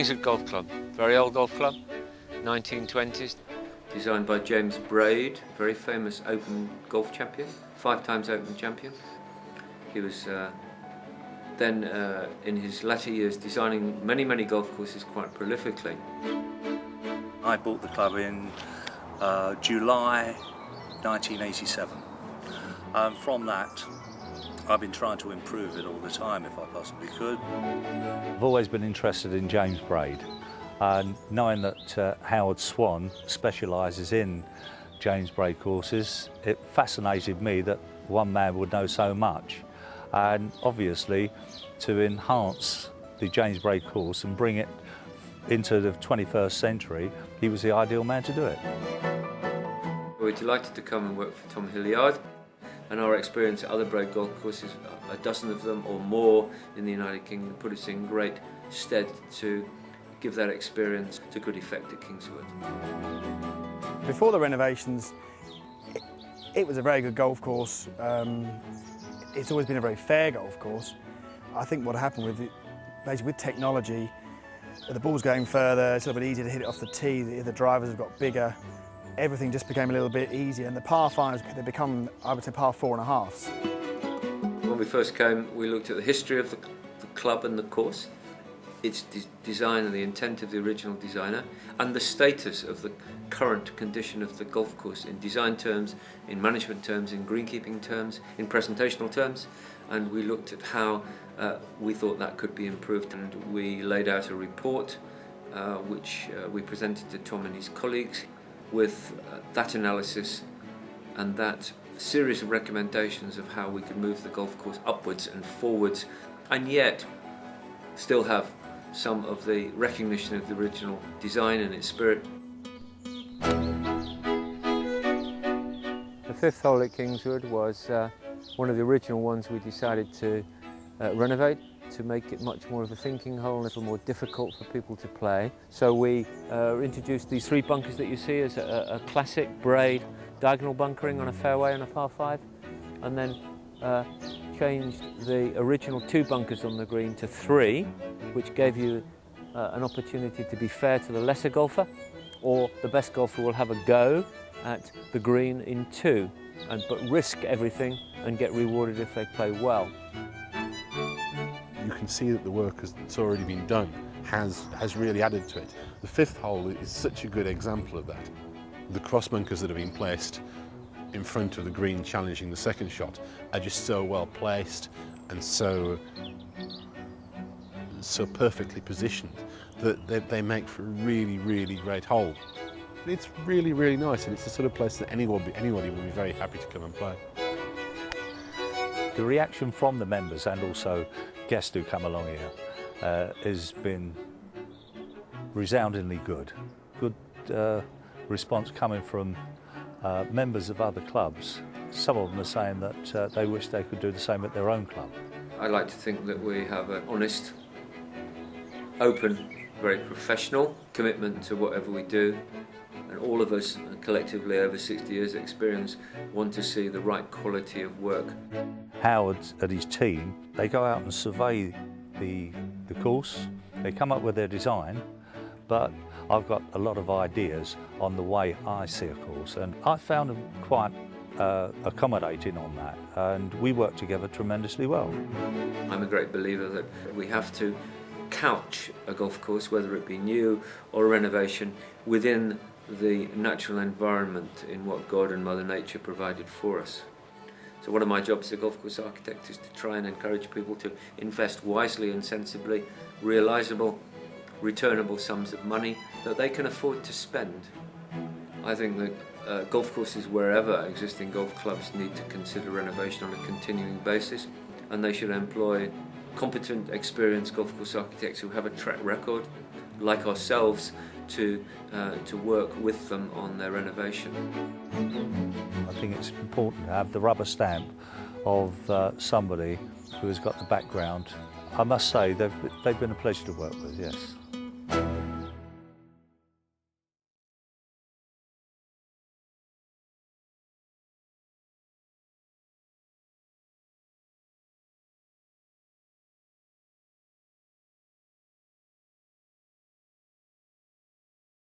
Kingswood Golf Club, very old golf club, 1920s. Designed by James Braid, very famous Open golf champion, 5 times Open champion. He was then in his latter years designing many golf courses quite prolifically. I bought the club in July 1987. From that, I've been trying to improve it all the time if I possibly could. I've always been interested in James Braid, and knowing that Howard Swan specialises in James Braid courses, it fascinated me that one man would know so much, and obviously to enhance the James Braid course and bring it into the 21st century, he was the ideal man to do it. We're delighted to come and work for Tom Hilliard, and our experience at other Braid golf courses, a dozen of them or more in the United Kingdom, put us in great stead to give that experience to good effect at Kingswood. Before the renovations, it was a very good golf course. It's always been a very fair golf course. I think what happened with it, basically with technology, the ball's going further, it's a little bit easier to hit it off the tee, the drivers have got bigger, everything just became a little bit easier, and the par 5s, they become, I would say, par 4.5s. When we first came, we looked at the history of the club and the course, its design and the intent of the original designer, and the status of the current condition of the golf course in design terms, in management terms, in greenkeeping terms, in presentational terms, and we looked at how we thought that could be improved, and we laid out a report which we presented to Tom and his colleagues with that analysis and that series of recommendations of how we could move the golf course upwards and forwards, and yet still have some of the recognition of the original design and its spirit. The 5th hole at Kingswood was one of the original ones we decided to renovate, to make it much more of a thinking hole, a little more difficult for people to play. So we introduced these 3 bunkers that you see as a classic Braid diagonal bunkering on a fairway on a par 5, and then changed the original 2 bunkers on the green to 3, which gave you an opportunity to be fair to the lesser golfer, or the best golfer will have a go at the green in 2, but risk everything and get rewarded if they play well. You can see that the work that's already been done has really added to it. The 5th hole is such a good example of that. The cross bunkers that have been placed in front of the green challenging the second shot are just so well placed and so perfectly positioned that they make for a really great hole. It's really nice, and it's the sort of place that anybody would be very happy to come and play. The reaction from the members and also guests who come along here has been resoundingly good. Good response coming from members of other clubs. Some of them are saying that they wish they could do the same at their own club. I like to think that we have an honest, open, very professional commitment to whatever we do, and all of us collectively over 60 years experience want to see the right quality of work. Howard and his team, they go out and survey the course, they come up with their design, but I've got a lot of ideas on the way I see a course, and I found them quite accommodating on that, and we work together tremendously well. I'm a great believer that we have to couch a golf course, whether it be new or renovation, within the natural environment in what God and Mother Nature provided for us. So one of my jobs as a golf course architect is to try and encourage people to invest wisely and sensibly, realisable, returnable sums of money that they can afford to spend. I think that golf courses wherever existing golf clubs need to consider renovation on a continuing basis, and they should employ competent, experienced golf course architects who have a track record, like ourselves, to work with them on their renovation. I think it's important to have the rubber stamp of somebody who has got the background. I must say they've been a pleasure to work with, yes.